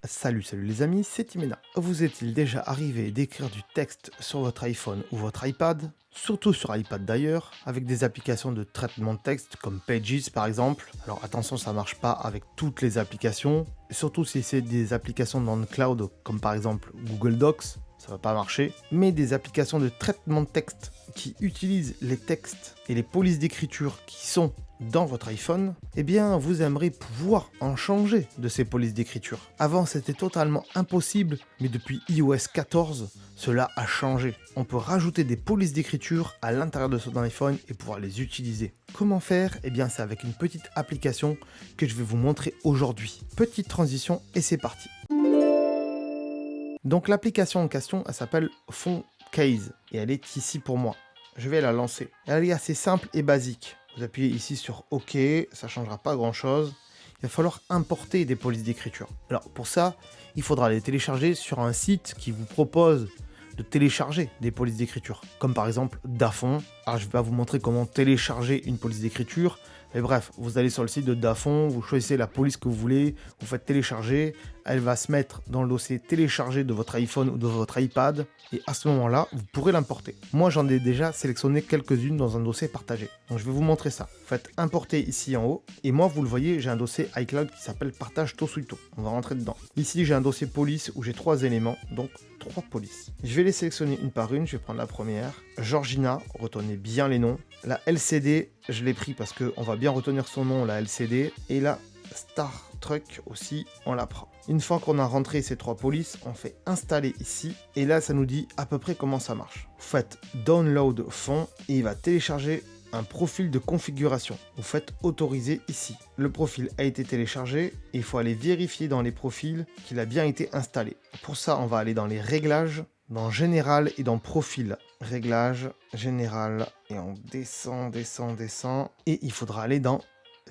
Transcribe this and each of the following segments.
Salut les amis, c'est Timena. Vous est-il déjà arrivé d'écrire du texte sur votre iPhone ou votre iPad, surtout sur iPad d'ailleurs, avec des applications de traitement de texte comme Pages par exemple? Alors attention, ça marche pas avec toutes les applications, surtout si c'est des applications dans le cloud comme par exemple Google Docs, ça va pas marcher, mais des applications de traitement de texte qui utilisent les textes et les polices d'écriture qui sont dans votre iPhone, eh bien vous aimeriez pouvoir en changer de ces polices d'écriture. Avant c'était totalement impossible, mais depuis iOS 14, cela a changé. On peut rajouter des polices d'écriture à l'intérieur de son iPhone et pouvoir les utiliser. Comment faire? Eh bien c'est avec une petite application que je vais vous montrer aujourd'hui. Petite transition et c'est parti. Donc l'application en question, elle s'appelle Phonecase et elle est ici pour moi. Je vais la lancer. Elle est assez simple et basique. Vous appuyez ici sur OK, ça ne changera pas grand chose. Il va falloir importer des polices d'écriture. Alors pour ça, il faudra les télécharger sur un site qui vous propose de télécharger des polices d'écriture, comme par exemple Dafont. Alors je vais pas vous montrer comment télécharger une police d'écriture, mais bref, vous allez sur le site de Dafont, vous choisissez la police que vous voulez, vous faites télécharger, elle va se mettre dans le dossier téléchargé de votre iPhone ou de votre iPad, et à ce moment-là, vous pourrez l'importer. Moi, j'en ai déjà sélectionné quelques-unes dans un dossier partagé. Donc je vais vous montrer ça. Vous faites importer ici en haut, et moi, vous le voyez, j'ai un dossier iCloud qui s'appelle Partage Tosuito. On va rentrer dedans. Ici, j'ai un dossier police où j'ai 3 éléments, donc 3 polices. Je vais les sélectionner une par une, je vais prendre la première. Georgina, retenez bien les noms. La LCD, je l'ai pris parce qu'on va bien retenir son nom, la LCD. Et la Star Trek aussi, on la prend. Une fois qu'on a rentré ces 3 polices, on fait installer ici. Et là, ça nous dit à peu près comment ça marche. Vous faites Download Phone et il va télécharger un profil de configuration. Vous faites autoriser ici. Le profil a été téléchargé et il faut aller vérifier dans les profils qu'il a bien été installé. Pour ça, on va aller dans les réglages, dans Général et dans Profil. Réglages, Général, et on descend. Et il faudra aller dans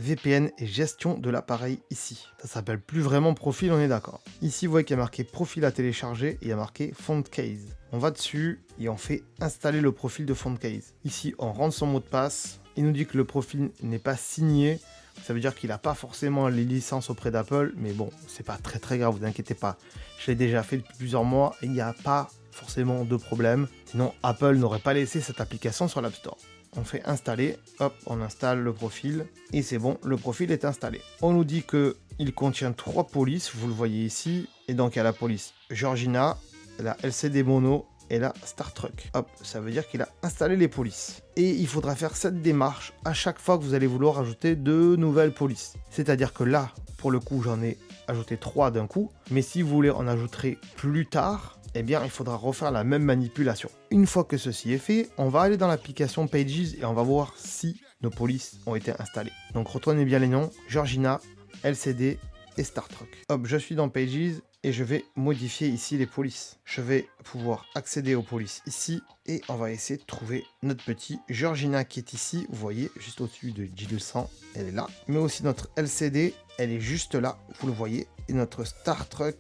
VPN et gestion de l'appareil ici. Ça s'appelle plus vraiment Profil, on est d'accord. Ici, vous voyez qu'il y a marqué Profil à télécharger et il y a marqué Phonecase. On va dessus et on fait installer le profil de Phonecase. Ici, on rentre son mot de passe. Il nous dit que le profil n'est pas signé. Ça veut dire qu'il n'a pas forcément les licences auprès d'Apple, mais bon, c'est pas très grave, vous inquiétez pas. Je l'ai déjà fait depuis plusieurs mois et il n'y a pas forcément de problème. Sinon, Apple n'aurait pas laissé cette application sur l'App Store. On fait installer, hop, on installe le profil et c'est bon, le profil est installé. On nous dit qu'il contient 3 polices, vous le voyez ici, et donc il y a la police Georgina, la LCD Mono et la Star Trek. Hop, ça veut dire qu'il a installé les polices. Et il faudra faire cette démarche à chaque fois que vous allez vouloir ajouter de nouvelles polices. C'est-à-dire que là, pour le coup, j'en ai ajouté 3 d'un coup, mais si vous voulez en ajouter plus tard, eh bien, il faudra refaire la même manipulation. Une fois que ceci est fait, on va aller dans l'application Pages et on va voir si nos polices ont été installées. Donc, retenez bien les noms, Georgina, LCD et Star Trek. Hop, je suis dans Pages et je vais modifier ici les polices. Je vais pouvoir accéder aux polices ici et on va essayer de trouver notre petit Georgina qui est ici. Vous voyez, juste au-dessus de J200, elle est là. Mais aussi notre LCD, elle est juste là, vous le voyez. Et notre Star Trek,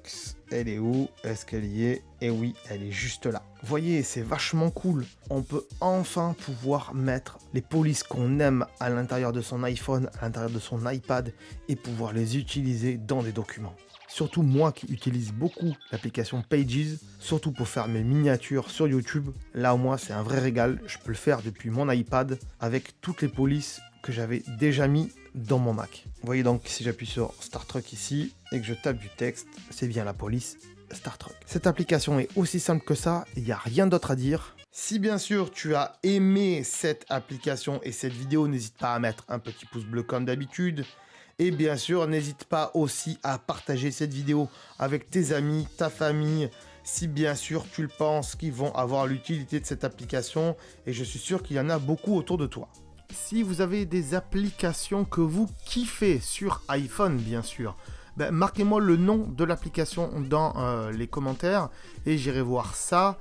elle est où? Est-ce qu'elle y est? Et oui, elle est juste là. Vous voyez, c'est vachement cool. On peut enfin pouvoir mettre les polices qu'on aime à l'intérieur de son iPhone, à l'intérieur de son iPad et pouvoir les utiliser dans des documents. Surtout moi qui utilise beaucoup l'application Pages, surtout pour faire mes miniatures sur YouTube. Là au moins c'est un vrai régal, je peux le faire depuis mon iPad avec toutes les polices que j'avais déjà mis dans mon Mac. Vous voyez donc si j'appuie sur Star Trek ici et que je tape du texte, c'est bien la police Star Trek. Cette application est aussi simple que ça, il n'y a rien d'autre à dire. Si bien sûr tu as aimé cette application et cette vidéo, n'hésite pas à mettre un petit pouce bleu comme d'habitude. Et bien sûr, n'hésite pas aussi à partager cette vidéo avec tes amis, ta famille, si bien sûr tu le penses qu'ils vont avoir l'utilité de cette application. Et je suis sûr qu'il y en a beaucoup autour de toi. Si vous avez des applications que vous kiffez sur iPhone, bien sûr, ben, marquez-moi le nom de l'application dans les commentaires et j'irai voir ça.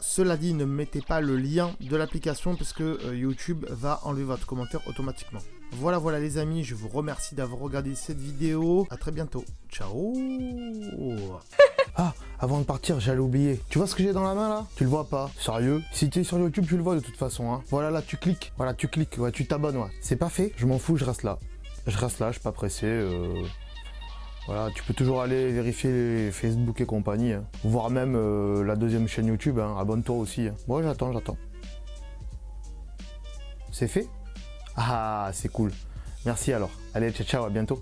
Cela dit, ne mettez pas le lien de l'application parce que YouTube va enlever votre commentaire automatiquement. Voilà les amis, je vous remercie d'avoir regardé cette vidéo. À très bientôt. Ciao. Ah, avant de partir, j'allais oublier. Tu vois ce que j'ai dans la main là? Tu le vois pas? Sérieux? Si tu es sur YouTube, tu le vois de toute façon. Hein. Voilà, là, tu cliques. Voilà, tu cliques. Ouais, tu t'abonnes. Ouais. C'est pas fait. Je m'en fous, je reste là. Je suis pas pressé. Voilà, tu peux toujours aller vérifier Facebook et compagnie, hein. Voire même la deuxième chaîne YouTube, hein. Abonne-toi aussi. Hein. Bon, j'attends. C'est fait? Ah, c'est cool. Merci alors. Allez, ciao, ciao, à bientôt.